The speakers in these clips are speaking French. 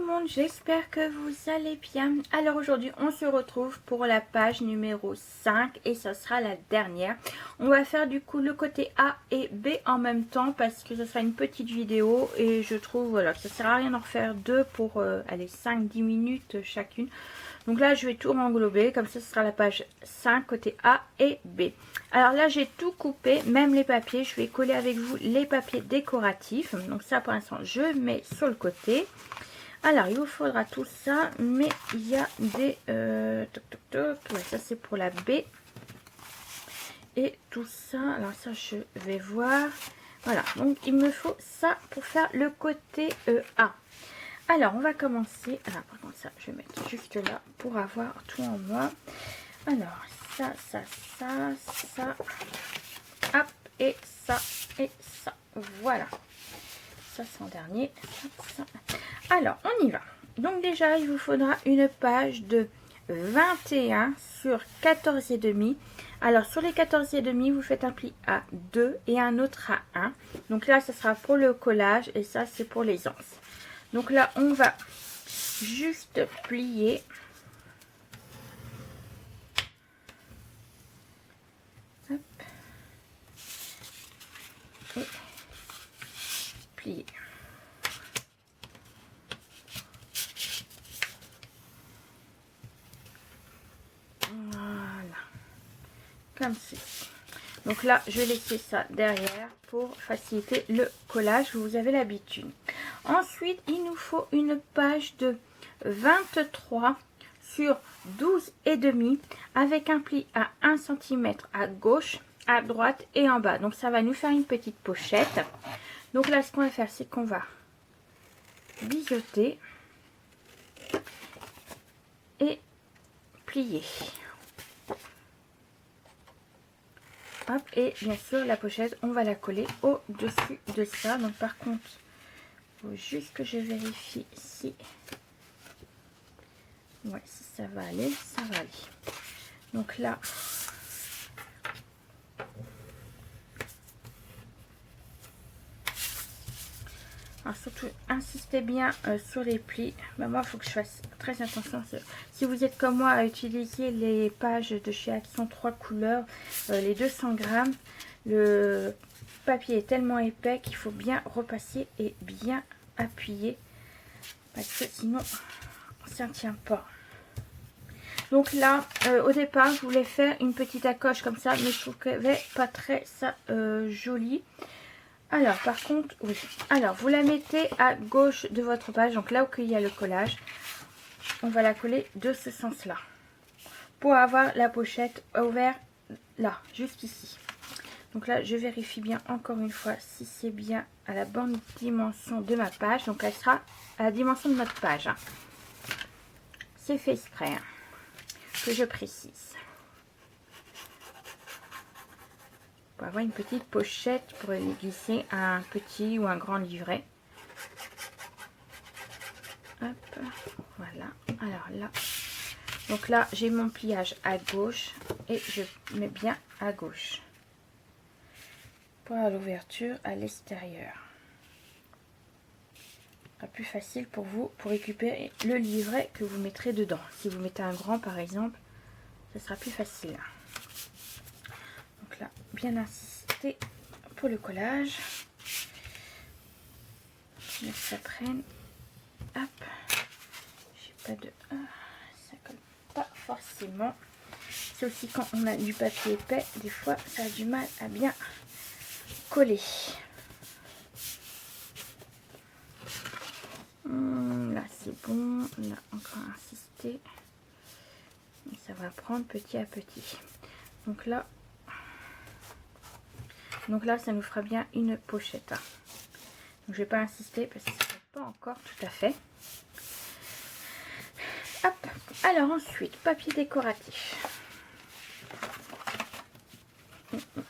le monde, j'espère que vous allez bien. Alors aujourd'hui on se retrouve pour la page numéro 5 et ce sera la dernière. On va faire du coup le côté A et B en même temps parce que ce sera une petite vidéo et je trouve voilà, que ça sert à rien d'en faire deux pour allez, 5-10 minutes chacune. Donc là je vais tout englober, comme ça ce sera la page 5 côté A et B. Alors là j'ai tout coupé, même les papiers, je vais coller avec vous les papiers décoratifs. Donc ça pour l'instant je mets sur le côté. Alors il vous faudra tout ça, mais il y a des... ouais, ça c'est pour la B. Et tout ça, alors ça je vais voir. Voilà, donc il me faut ça pour faire le côté A. Alors on va commencer, alors par contre ça je vais mettre juste là pour avoir tout en moi. Alors ça, hop, et ça, voilà. Ça c'est en dernier, ça. Alors on y va. Donc déjà il vous faudra une page de 21 sur 14,5. Alors sur les 14,5 vous faites un pli à 2 et un autre à 1. Donc là ça sera pour le collage et ça c'est pour les anses. Donc là on va juste plier. Hop. Et plier. Voilà. Comme ceci. Donc là je vais laisser ça derrière pour faciliter le collage, vous avez l'habitude. Ensuite il nous faut une page de 23 sur 12,5 avec un pli à 1 cm à gauche, à droite et en bas. Donc ça va nous faire une petite pochette. Donc là ce qu'on va faire c'est qu'on va biseauter et plier. Hop, et bien sûr la pochette on va la coller au dessus de ça. Donc par contre il faut juste que je vérifie si ouais, si ça va aller, ça va aller. Donc là alors surtout insistez bien sur les plis. Ben, moi il faut que je fasse très attention si vous êtes comme moi à utiliser les pages de chez Action 3 couleurs, les 200 grammes, le papier est tellement épais qu'il faut bien repasser et bien appuyer parce que sinon ça ne tient pas. Donc là au départ je voulais faire une petite accroche comme ça, mais je trouve qu'elle n'est pas très ça jolie. Alors par contre oui, alors vous la mettez à gauche de votre page, donc là où il y a le collage, on va la coller de ce sens là pour avoir la pochette ouverte là, juste ici. Donc là je vérifie bien encore une fois si c'est bien à la bonne dimension de ma page. Donc elle sera à la dimension de notre page, hein. C'est fait exprès, hein, que je précise, pour avoir une petite pochette pour les glisser à un petit ou un grand livret. Hop, voilà. Alors là, donc là j'ai mon pliage à gauche et je mets bien à gauche pour l'ouverture à l'extérieur. Ce sera plus facile pour vous pour récupérer le livret que vous mettrez dedans. Si vous mettez un grand par exemple, ce sera plus facile. Donc là, bien insister pour le collage. Que ça prenne. Hop. J'ai pas de... ça colle pas forcément. C'est aussi quand on a du papier épais, des fois ça a du mal à bien coller. Là c'est bon. Là encore insister. Et ça va prendre petit à petit. Donc là ça nous fera bien une pochette. Donc je vais pas insister parce que c'est pas encore tout à fait. Hop. Alors ensuite papier décoratif.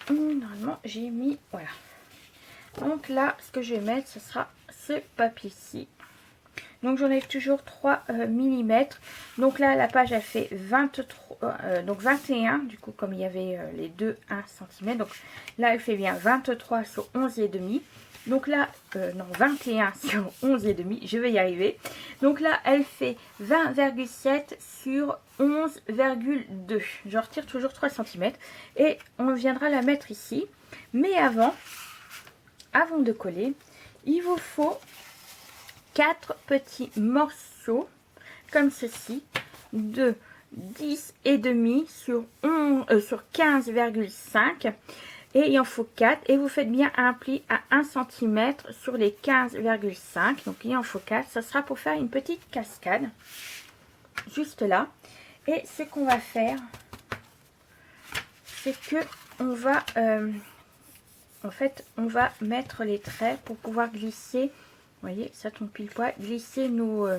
Normalement j'ai mis, voilà. Donc là ce que je vais mettre ce sera ce papier-ci. Donc j'enlève toujours 3 mm. Donc là la page elle fait 23, donc 21 du coup, comme il y avait les deux 1 cm. Donc là elle fait bien 23 sur 11,5. Donc là, non, 21 sur 11,5, je vais y arriver. Donc là, elle fait 20,7 sur 11,2. Je retire toujours 3 cm et on viendra la mettre ici. Mais avant de coller, il vous faut 4 petits morceaux comme ceci de 10,5 sur 15,5. Et il en faut 4 et vous faites bien un pli à 1 cm sur les 15,5. Donc il en faut 4. Ça sera pour faire une petite cascade. Juste là. Et ce qu'on va faire, c'est que on va... en fait, on va mettre les traits pour pouvoir glisser. Vous voyez, ça tombe pile poil. Glisser nos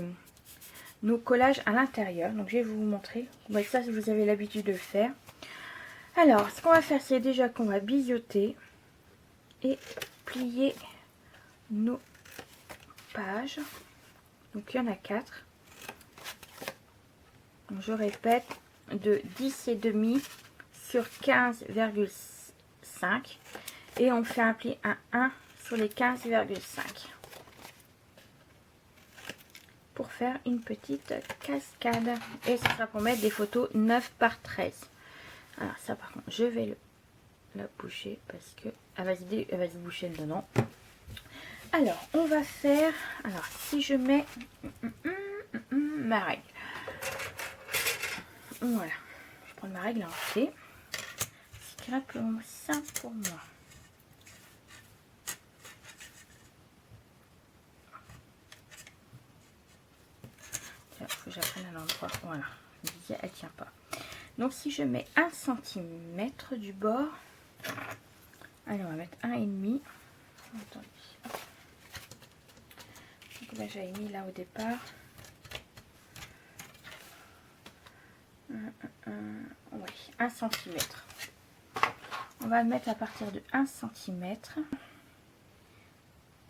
collages à l'intérieur. Donc je vais vous montrer. Bon, ça, vous avez l'habitude de le faire. Alors, ce qu'on va faire, c'est déjà qu'on va biseauter et plier nos pages. Donc, il y en a 4. Donc, je répète, de 10,5 sur 15,5. Et on fait un pli à 1 sur les 15,5. Pour faire une petite cascade. Et ce sera pour mettre des photos 9 par 13. Alors ça par contre je vais la boucher parce que elle va se boucher dedans. Alors on va faire, alors si je mets ma règle, voilà, je prends ma règle en fait, ce qui est plus simple pour moi. Tiens, faut que j'apprenne à l'endroit, voilà, je me disais elle tient pas. Donc si je mets 1 cm du bord, allez on va mettre 1,5. Attendez. Donc là j'avais mis là au départ. Oui, 1 cm. On va le mettre à partir de 1 cm.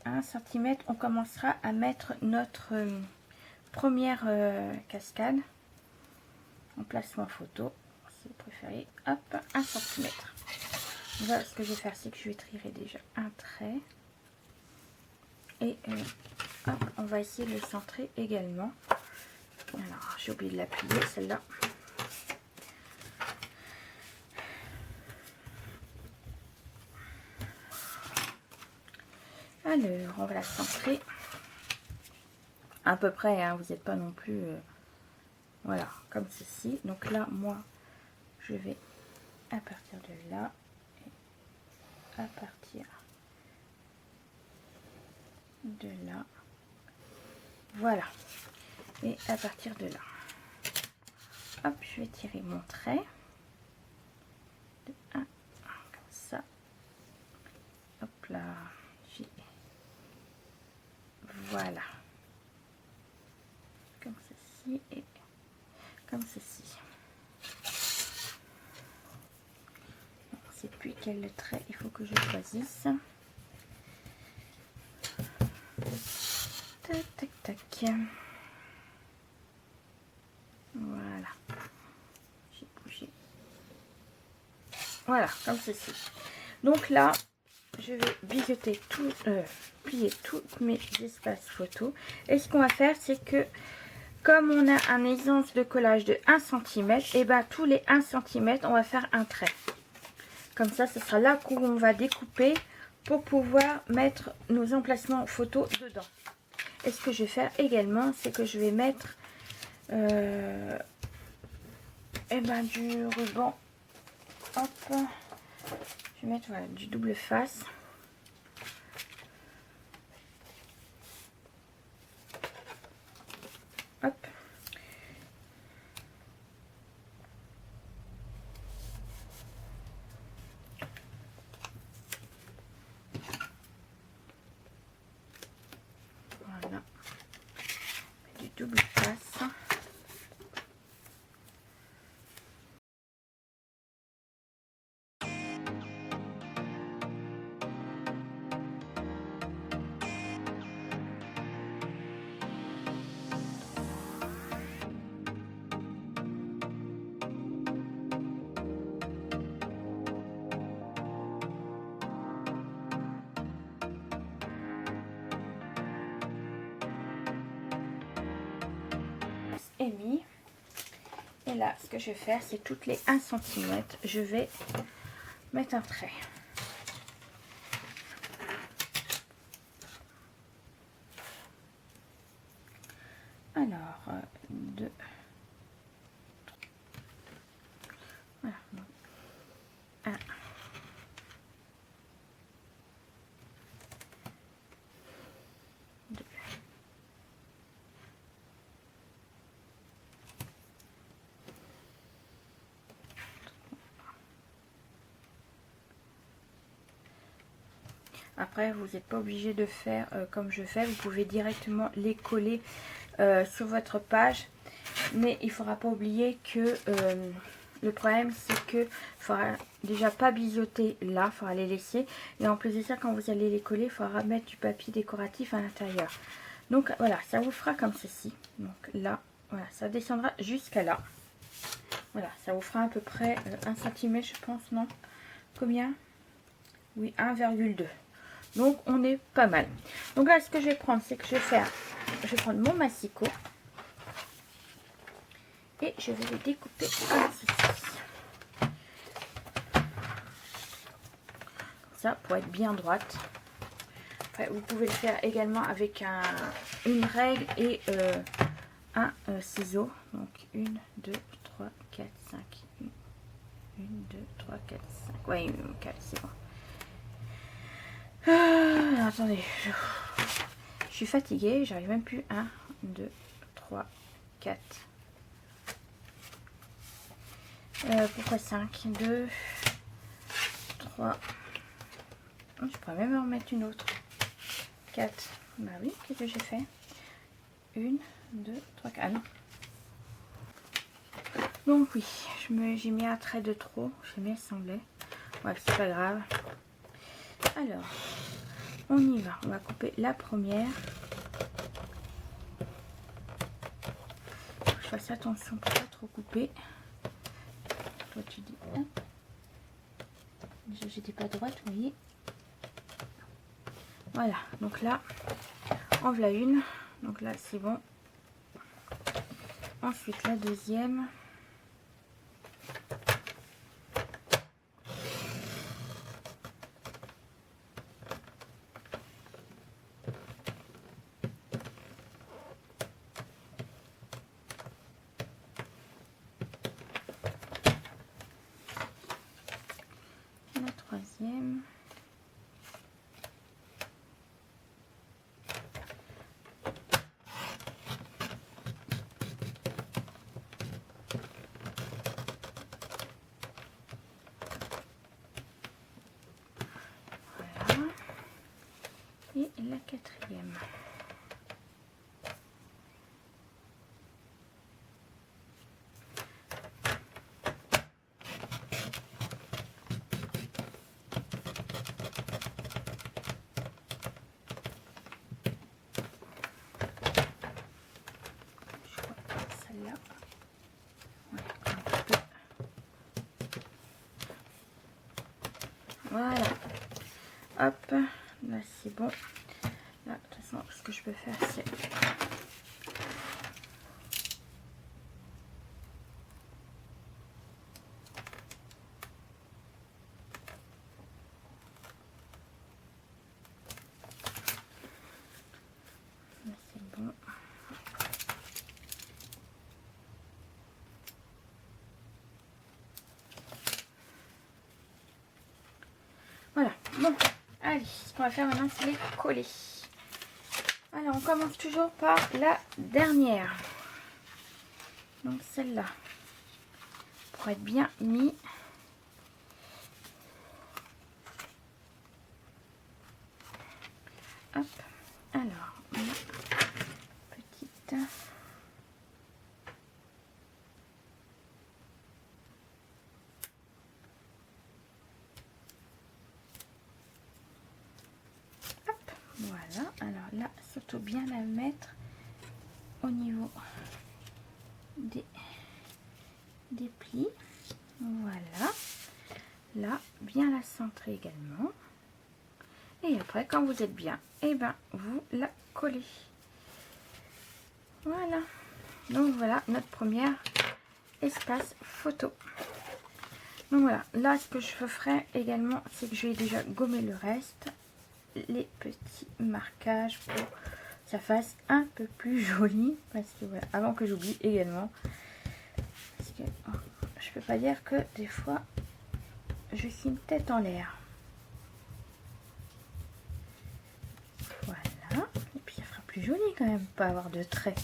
1 cm, on commencera à mettre notre première cascade. En placement photo, si vous préférez, hop, 1 cm. Voilà, ce que je vais faire, c'est que je vais tirer déjà un trait. Et hop, on va essayer de le centrer également. Alors, j'ai oublié de l'appuyer, celle-là. Alors, on va la centrer. À peu près, hein, vous n'êtes pas non plus... voilà, comme ceci. Donc là, moi, je vais à partir de là. Et à partir de là. Voilà. Et à partir de là. Hop, je vais tirer mon trait. De 1, comme ça. Hop là. Voilà. Comme ceci et comme ceci. Je ne sais plus quel trait il faut que je choisisse. Tac, tac, tac. Voilà. J'ai bougé. Voilà, comme ceci. Donc là, je vais biseauter tout, plier tous mes espaces photos. Et ce qu'on va faire, c'est que comme on a un aisance de collage de 1 cm, et ben tous les 1 cm, on va faire un trait. Comme ça, ce sera là où on va découper pour pouvoir mettre nos emplacements photos dedans. Et ce que je vais faire également, c'est que je vais mettre du ruban. Hop. Je vais mettre voilà, du double face. Hop. Voilà. Du double face. est mis. Et là, ce que je vais faire, c'est toutes les 1 cm, je vais mettre un trait. Alors, 2. Voilà. 1. Après, vous n'êtes pas obligé de faire comme je fais. Vous pouvez directement les coller sur votre page. Mais il ne faudra pas oublier que le problème, c'est que il ne faudra déjà pas biseauter là. Il faudra les laisser. Et en plus de ça, quand vous allez les coller, il faudra mettre du papier décoratif à l'intérieur. Donc voilà, ça vous fera comme ceci. Donc là, voilà, ça descendra jusqu'à là. Voilà, ça vous fera à peu près 1 cm, je pense, non? Combien? Oui, 1,2. Donc on est pas mal. Donc là, ce que je vais prendre, c'est que je vais prendre mon massicot et je vais les découper comme ceci. Ça, pour être bien droite. Après, vous pouvez le faire également avec une règle et un ciseau. Donc 1, 2, 3, 4, 5. 1, 2, 3, 4, 5. Ouais, 4, c'est bon. Attendez, je suis fatiguée, j'arrive même plus. 1, 2, 3, 4. Pourquoi 5? 2, 3. Je pourrais même en mettre une autre. 4. Bah oui, qu'est-ce que j'ai fait? 1, 2, 3, 4. Ah non. Donc oui, j'ai mis un trait de trop. J'ai mis, semblait. Ouais, c'est pas grave. Alors, on y va. On va couper la première. Je fasse attention pour pas trop couper. Toi, tu dis. J'étais pas droite, vous voyez. Voilà. Donc là, en voilà une. Donc là, c'est bon. Ensuite, la deuxième. La troisième. Voilà. Et la quatrième. Voilà, hop, là c'est bon. Là, de toute façon, ce que je peux faire, c'est là, c'est bon. Voilà, bon, allez, ce qu'on va faire maintenant, c'est les coller. Alors, on commence toujours par la dernière. Donc, celle-là, pour être bien mis. Hop, alors, petite. Voilà, alors là, surtout bien la mettre au niveau des plis. Voilà, là, bien la centrer également. Et après, quand vous êtes bien, et ben vous la collez. Voilà. Donc voilà notre première espace photo. Donc voilà, là ce que je ferai également, c'est que je vais déjà gommer le reste, les petits marquages pour que ça fasse un peu plus joli. Parce que voilà, avant que j'oublie également, parce que je peux pas dire que des fois je suis une tête en l'air. Voilà, et puis ça fera plus joli quand même, pas avoir de traits,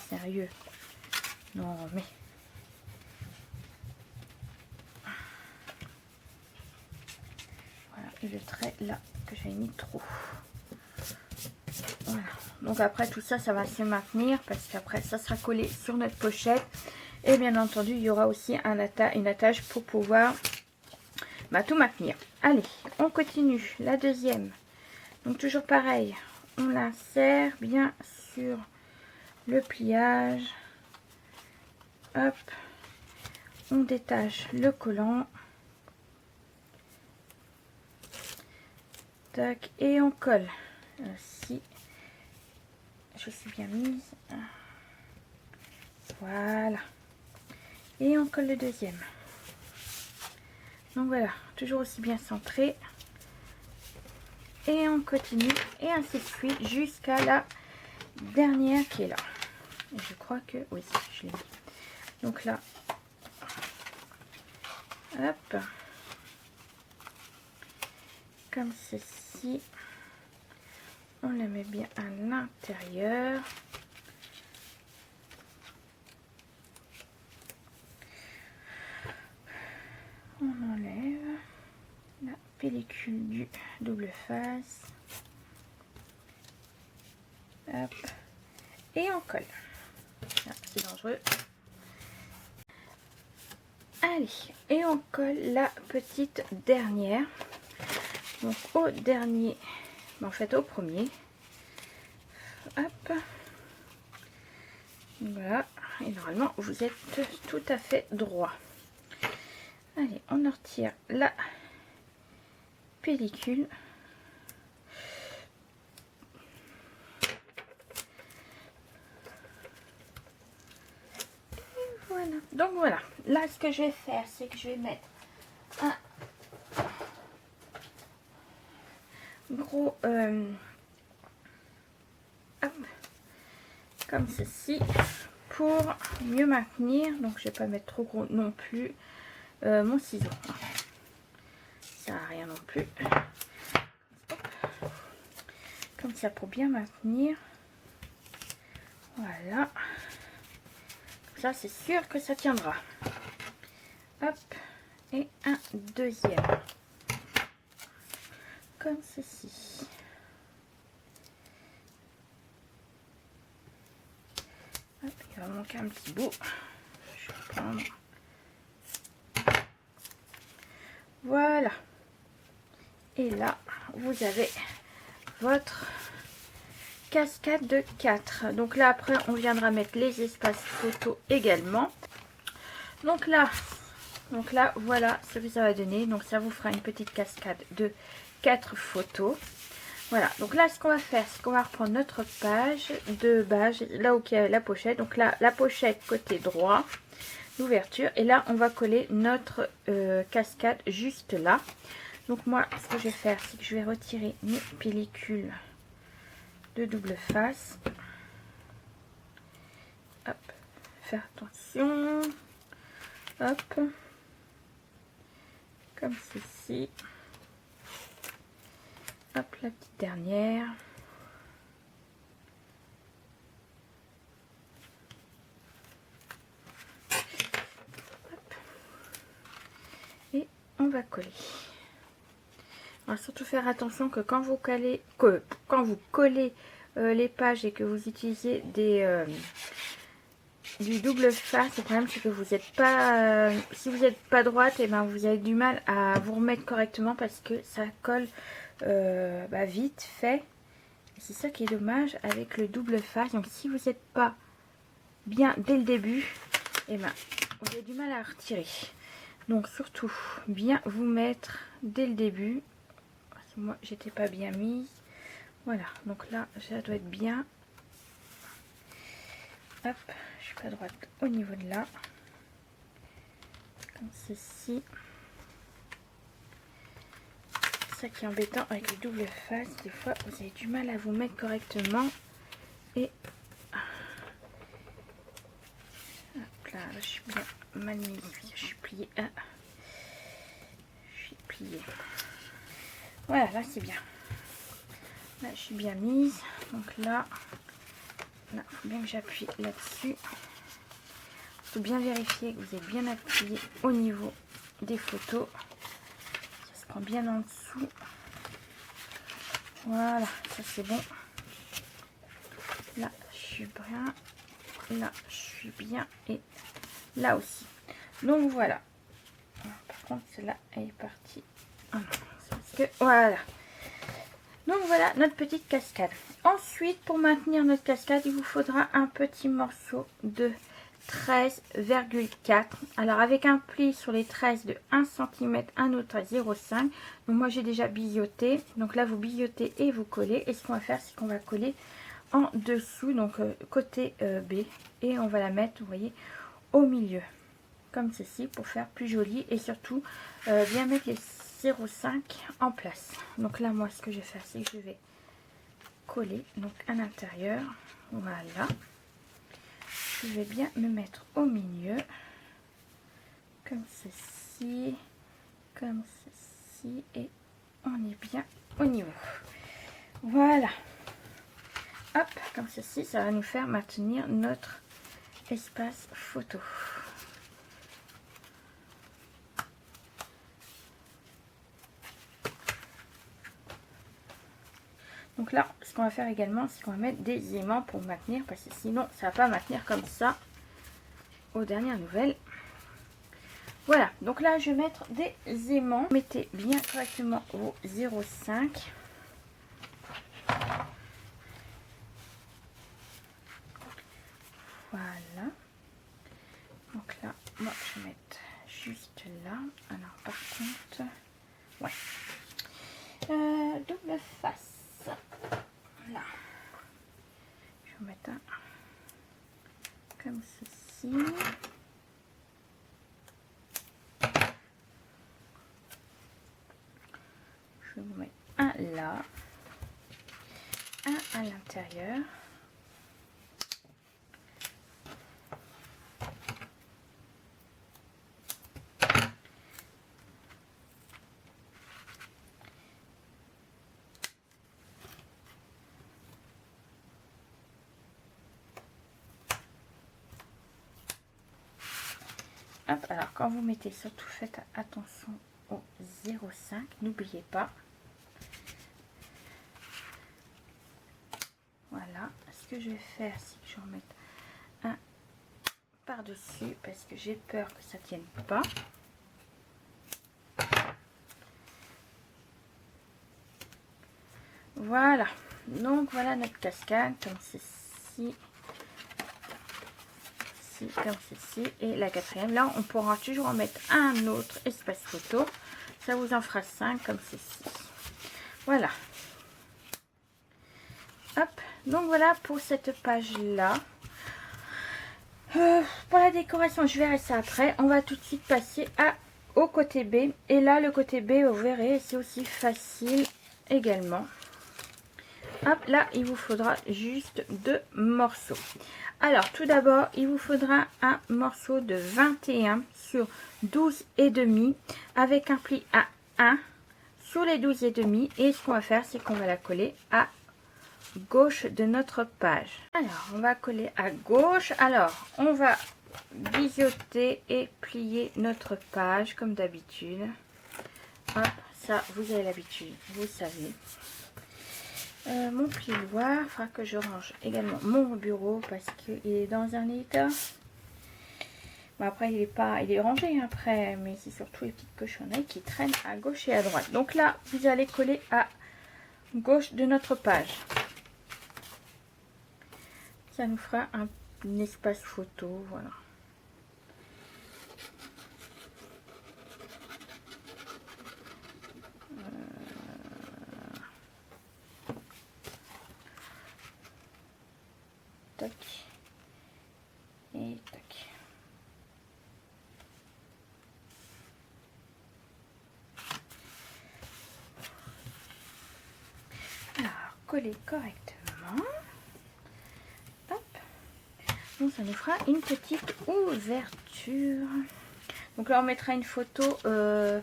sérieux. Non mais... Voilà, et le trait là que j'avais mis trop. Voilà, donc après tout ça, ça va se maintenir parce qu'après ça sera collé sur notre pochette. Et bien entendu, il y aura aussi une attache pour pouvoir tout maintenir. Allez, on continue. La deuxième. Donc toujours pareil, on l'insère bien sur le pliage. Hop, on détache le collant. Tac, et on colle. Si je suis bien mise. Voilà. Et on colle le deuxième. Donc voilà, toujours aussi bien centré. Et on continue et ainsi de suite jusqu'à la dernière qui est là. Et je crois que oui, je l'ai mis. Donc là, hop, comme ceci, on la met bien à l'intérieur. On enlève la pellicule du double face. Hop, et on colle. Ah, c'est dangereux. Allez, et on colle la petite dernière. Donc au dernier, en fait au premier. Hop. Voilà. Et normalement, vous êtes tout à fait droit. Allez, on en retire la pellicule. Voilà. Donc voilà. Là, ce que je vais faire, c'est que je vais mettre un gros hop, comme ceci pour mieux maintenir. Donc je vais pas mettre trop gros non plus mon ciseau. Ça sert à rien non plus. Hop. Comme ça pour bien maintenir. Voilà. Comme ça c'est sûr que ça tiendra. Hop. Et un deuxième. Comme ceci. Hop, il va manquer un petit bout. Je vais prendre. Voilà. Et là, vous avez votre cascade de 4. Donc là, après, on viendra mettre les espaces photos également. Donc là, voilà ce que ça va donner. Donc ça vous fera une petite cascade de 4 photos. Voilà, donc là ce qu'on va faire, c'est qu'on va reprendre notre page de base, là où il y a la pochette. Donc là, la pochette côté droit, l'ouverture. Et là, on va coller notre cascade juste là. Donc moi, ce que je vais faire, c'est que je vais retirer mes pellicules de double face. Hop, faire attention. Hop, comme ceci. Hop, la petite dernière. Hop. Et on va coller. On va surtout faire attention que quand vous collez les pages et que vous utilisez du double face, le problème c'est que vous n'êtes pas si vous n'êtes pas droite, et ben vous avez du mal à vous remettre correctement parce que ça colle vite fait. C'est ça qui est dommage avec le double face. Donc si vous n'êtes pas bien dès le début, et ben vous avez du mal à retirer. Donc surtout bien vous mettre dès le début. Moi j'étais pas bien mise. Voilà, donc là ça doit être bien. Hop, je suis pas droite au niveau de là. Comme ceci. Ça qui est embêtant avec les doubles faces. Des fois, vous avez du mal à vous mettre correctement. Et hop là, je suis bien mal mise. Je suis pliée. Ah. Je suis pliée. Voilà, là c'est bien. Là, je suis bien mise. Donc là, il faut bien que j'appuie là-dessus. Il faut bien vérifier que vous êtes bien appuyé au niveau des photos. Ça se prend bien en dessous. Voilà, ça c'est bon. Là, je suis bien. Là, je suis bien. Et là aussi. Donc voilà. Alors, par contre, celle-là, elle est partie. Ah non, c'est parce que... Voilà. Donc voilà notre petite cascade. Ensuite, pour maintenir notre cascade, il vous faudra un petit morceau de 13,4. Alors avec un pli sur les 13 de 1 cm, un autre à 0,5. Donc moi j'ai déjà biseauté. Donc là vous biseautez et vous collez. Et ce qu'on va faire, c'est qu'on va coller en dessous, donc côté B. Et on va la mettre, vous voyez, au milieu. Comme ceci pour faire plus joli. Et surtout bien mettre les 0,5 en place. Donc là moi ce que je vais faire, c'est que je vais coller donc à l'intérieur. Voilà. Je vais bien me mettre au milieu. Comme ceci. Comme ceci. Et on est bien au niveau. Voilà. Hop, comme ceci, ça va nous faire maintenir notre espace photo. Donc là, ce qu'on va faire également, c'est qu'on va mettre des aimants pour maintenir, parce que sinon, ça va pas maintenir comme ça aux dernières nouvelles. Voilà, donc là, je vais mettre des aimants. Mettez bien correctement vos 0,5. Voilà. Donc là, moi, je vais mettre juste là. Alors, par contre, ouais. Double face. Là. Je vais mettre un comme ceci. Je vais vous mettre un là. Un à l'intérieur. Hop, alors quand vous mettez, surtout faites attention au 0,5, n'oubliez pas. Voilà, ce que je vais faire, c'est que je vais remettre un par-dessus parce que j'ai peur que ça tienne pas. Voilà, donc voilà notre cascade comme ceci. Comme ceci, et la quatrième, là on pourra toujours en mettre un autre espace photo, ça vous en fera 5 comme ceci. Voilà, hop, donc voilà pour cette page là. Pour la décoration, je verrai ça après. On va tout de suite passer au côté B, et là le côté B, vous verrez, c'est aussi facile également. Hop, là il vous faudra juste 2 morceaux. Alors tout d'abord, il vous faudra un morceau de 21 sur 12,5 avec un pli à 1 sur les 12,5. Et ce qu'on va faire, c'est qu'on va la coller à gauche de notre page. Alors, on va coller à gauche. Alors, on va biseauter et plier notre page comme d'habitude. Hop, ça, vous avez l'habitude, vous savez. Mon plioir, il faudra que je range également mon bureau parce qu'il est dans un état. Bon, après il est rangé après, mais c'est surtout les petites cochonneries qui traînent à gauche et à droite. Donc là vous allez coller à gauche de notre page. Ça nous fera un espace photo, voilà. Et coller correctement. Hop. Donc ça nous fera une petite ouverture. Donc là on mettra une photo. Alors,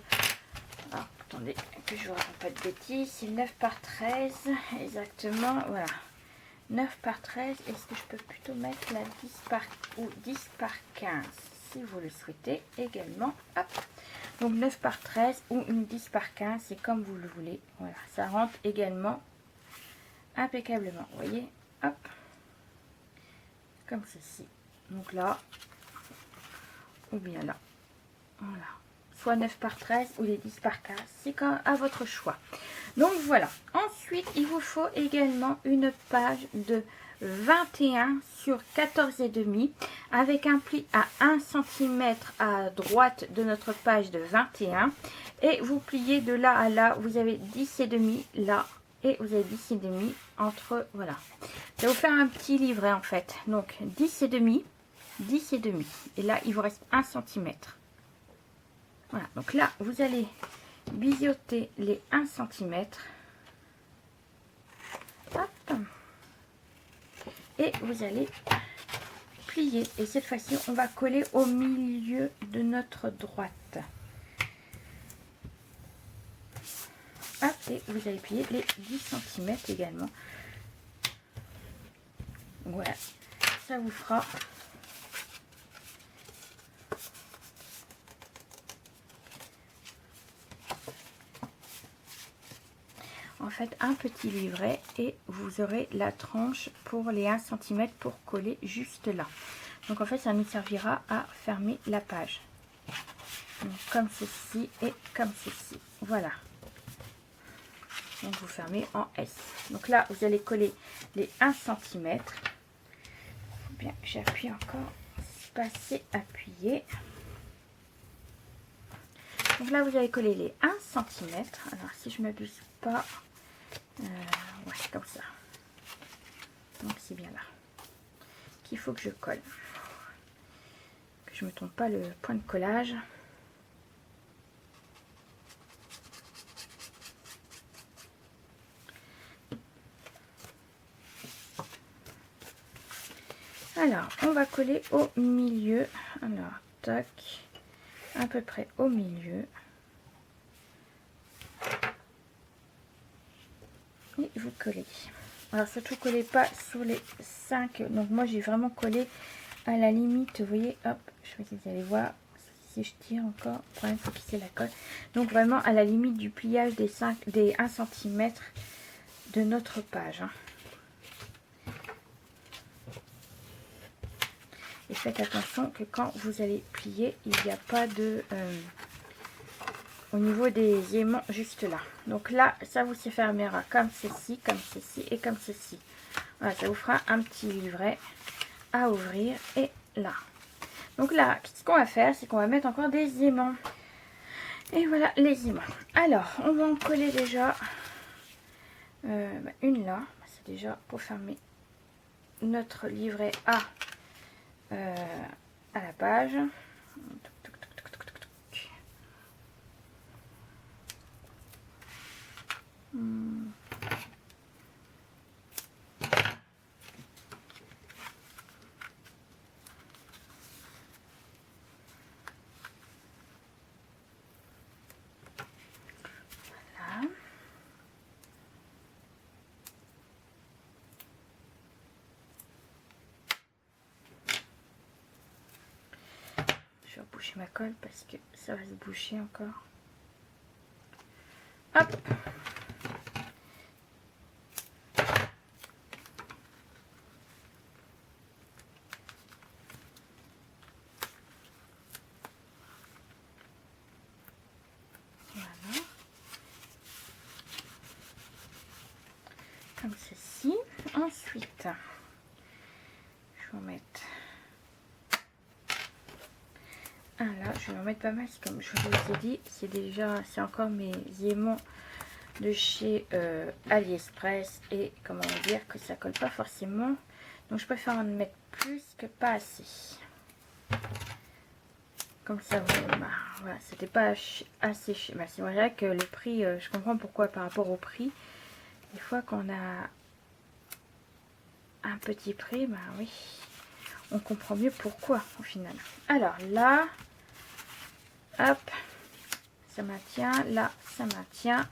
attendez que je vous raconte pas de bêtises. C'est 9 par 13 exactement. Voilà. 9 par 13. Est-ce que je peux plutôt mettre la 10 par ou 10 par 15 si vous le souhaitez également. Hop. Donc 9 par 13 ou une 10 par 15, c'est comme vous le voulez. Voilà, ça rentre également impeccablement. Vous voyez, hop, comme ceci. Donc là, ou bien là. Voilà. Soit 9 par 13 ou les 10 par 15. C'est à votre choix. Donc voilà. Ensuite, il vous faut également une page de 21 sur 14,5 avec un pli à 1 cm à droite de notre page de 21. Et vous pliez de là à là. Vous avez 10,5 là. Et vous avez 10,5 entre, voilà. Ça va vous faire un petit livret en fait. Donc 10,5, 10,5. Et là, il vous reste 1 cm. Voilà, donc là, vous allez biseauter les 1 cm. Hop. Et vous allez plier. Et cette fois-ci, on va coller au milieu de notre droite. Hop, et vous allez plier les 10 cm également. Voilà, ça vous fera en fait un petit livret et vous aurez la tranche pour les 1 cm pour coller juste là. Donc en fait ça nous servira à fermer la page. Donc, comme ceci et comme ceci. Voilà. Donc vous fermez en S. Donc là vous allez coller les 1 cm. Faut bien que j'appuie encore. C'est pas assez appuyé. Donc là vous allez coller les 1 cm. Alors si je ne m'abuse pas. Ouais, comme ça. Donc c'est bien là qu'il faut que je colle. Que je ne me trompe pas le point de collage. Alors, on va coller au milieu. Alors, tac, à peu près au milieu. Et vous collez. Alors, surtout, collez pas sur les 5. Donc, moi, j'ai vraiment collé à la limite. Vous voyez, hop, je sais pas si vous allez voir. Si je tire encore, le problème, c'est qu'il y ait la colle. Donc, vraiment à la limite du pliage des 1 cm de notre page. Hein. Et faites attention que quand vous allez plier, il n'y a pas de... au niveau des aimants juste là. Donc là, ça vous se fermera comme ceci et comme ceci. Voilà, ça vous fera un petit livret à ouvrir. Et là. Donc là, ce qu'on va faire, c'est qu'on va mettre encore des aimants. Et voilà les aimants. Alors, on va en coller déjà une là. C'est déjà pour fermer notre livret à la page. Voilà. Je vais boucher ma colle parce que ça va se boucher encore. Hop. Voilà. Comme ceci. Ensuite, je vais en mettre un là. Je vais en mettre pas mal. Comme je vous ai dit, c'est encore mes aimants de chez AliExpress et comment dire que ça colle pas forcément. Donc je préfère en mettre plus que pas assez. Comme ça, voilà, c'était pas assez cher. Bah, c'est vrai que le prix, je comprends pourquoi par rapport au prix. Des fois qu'on a un petit prix, bah oui, on comprend mieux pourquoi au final. Alors là, hop, ça maintient, là ça maintient,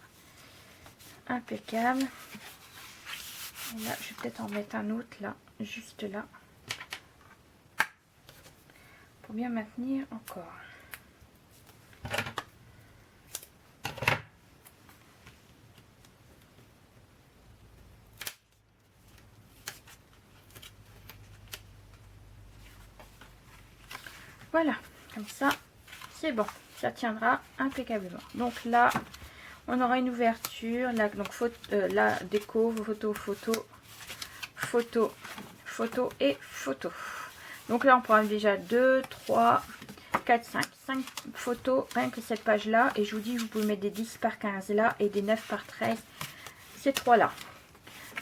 impeccable. Et là, je vais peut-être en mettre un autre là, juste là, pour bien maintenir encore. Voilà, comme ça, c'est bon, ça tiendra impeccablement. Donc là, on aura une ouverture, là, donc la déco, photo, photo, photo, photo et photo. Donc là, on prend déjà 2, 3, 4, 5 photos, rien que cette page-là. Et je vous dis, vous pouvez mettre des 10 par 15 là et des 9 par 13, ces trois-là.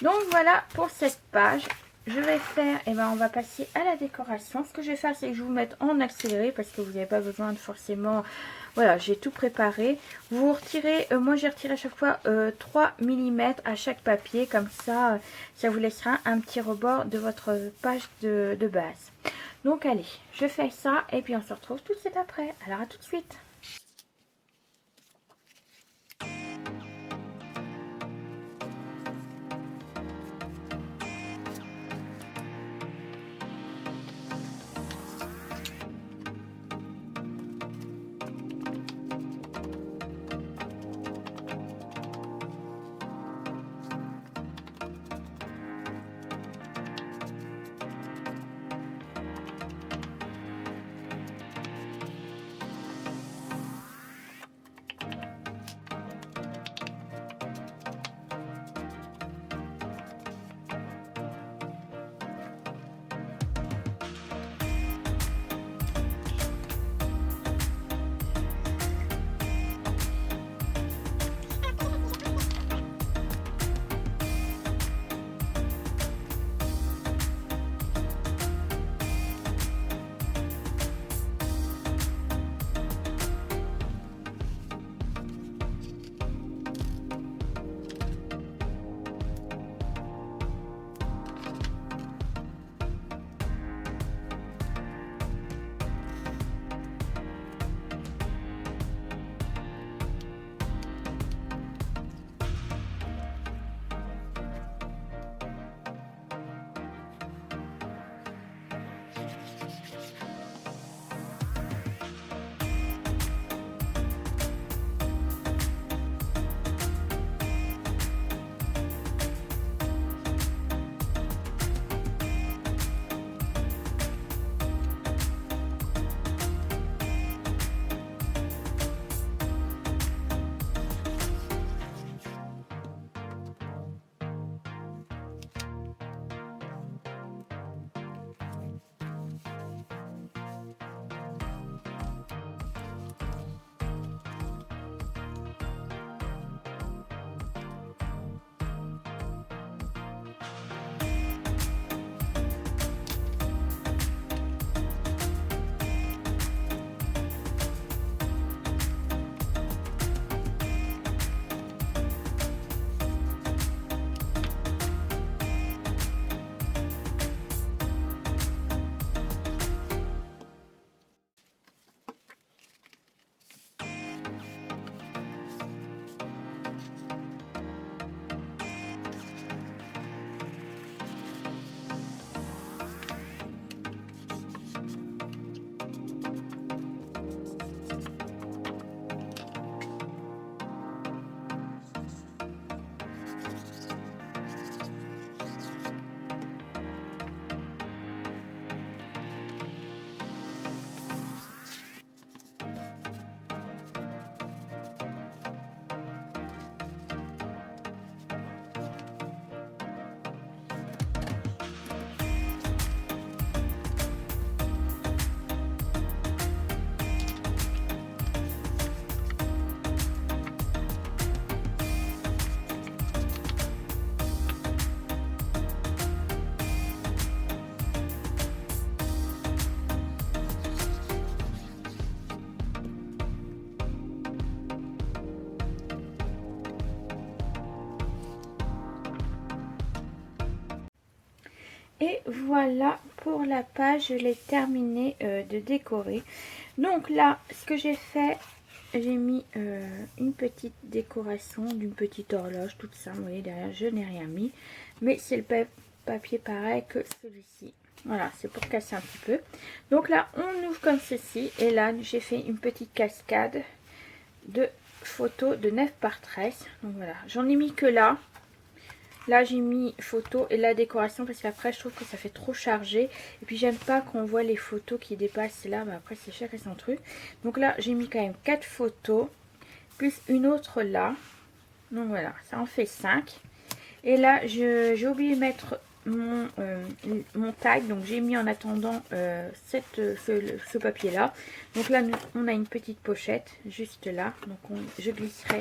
Donc voilà pour cette page. Je vais faire, et ben on va passer à la décoration. Ce que je vais faire, c'est que je vais vous mettre en accéléré parce que vous n'avez pas besoin de forcément... Voilà, j'ai tout préparé. Vous retirez, moi j'ai retiré à chaque fois 3 mm à chaque papier. Comme ça, ça vous laissera un petit rebord de votre page de base. Donc allez, je fais ça et puis on se retrouve tout de suite après. Alors à tout de suite. voilà pour la page, je l'ai terminé de décorer. Donc là, ce que j'ai fait, j'ai mis une petite décoration d'une petite horloge, tout ça. Vous voyez derrière, je n'ai rien mis. Mais c'est le papier pareil que celui-ci. Voilà, c'est pour casser un petit peu. Donc là, on ouvre comme ceci. Et là, j'ai fait une petite cascade de photos de 9 par 13. Donc voilà, j'en ai mis que là. Là, j'ai mis photo et la décoration parce qu'après, je trouve que ça fait trop chargé. Et puis, j'aime pas qu'on voit les photos qui dépassent là. Mais après, c'est chacun son truc. Donc là, j'ai mis quand même 4 photos. Plus une autre là. Donc voilà, ça en fait 5. Et là, j'ai oublié de mettre mon tag. Donc, j'ai mis en attendant ce papier-là. Donc là, on a une petite pochette juste là. Donc, je glisserai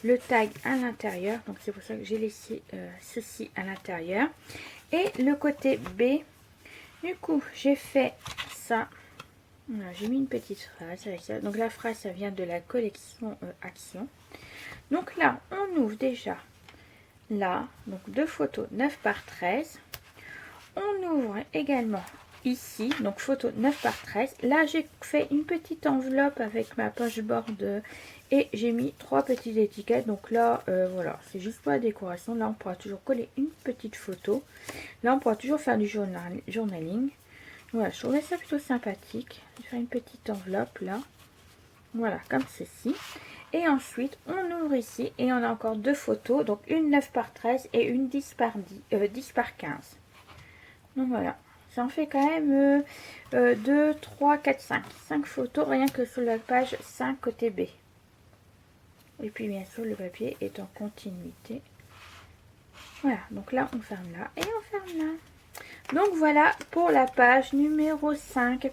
le tag à l'intérieur. Donc, c'est pour ça que j'ai laissé ceci à l'intérieur. Et le côté B, du coup, j'ai fait ça. Voilà, j'ai mis une petite phrase avec ça. Donc, la phrase, ça vient de la collection Action. Donc là, on ouvre déjà là, donc 2 photos 9 par 13. On ouvre également ici, donc photo 9 par 13. Là, j'ai fait une petite enveloppe avec ma poche board et j'ai mis 3 petites étiquettes. Donc là, voilà, c'est juste pour la décoration. Là, on pourra toujours coller une petite photo. Là, on pourra toujours faire du journaling. Voilà, je trouvais ça plutôt sympathique. Je vais faire une petite enveloppe là. Voilà, comme ceci. Et ensuite, on ouvre ici et on a encore 2 photos. Donc, une 9 par 13 et une 10 par 15. Donc, voilà. Ça en fait quand même 2, 3, 4, 5. 5 photos rien que sur la page 5 côté B. Et puis, bien sûr, le papier est en continuité. Voilà. Donc là, on ferme là et on ferme là. Donc, voilà pour la page numéro 5.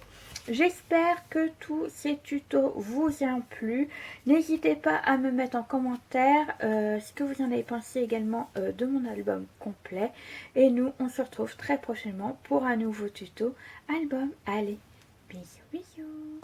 J'espère que tous ces tutos vous ont plu. N'hésitez pas à me mettre en commentaire ce que vous en avez pensé également de mon album complet. Et nous, on se retrouve très prochainement pour un nouveau tuto album. Allez, bisous, bisous.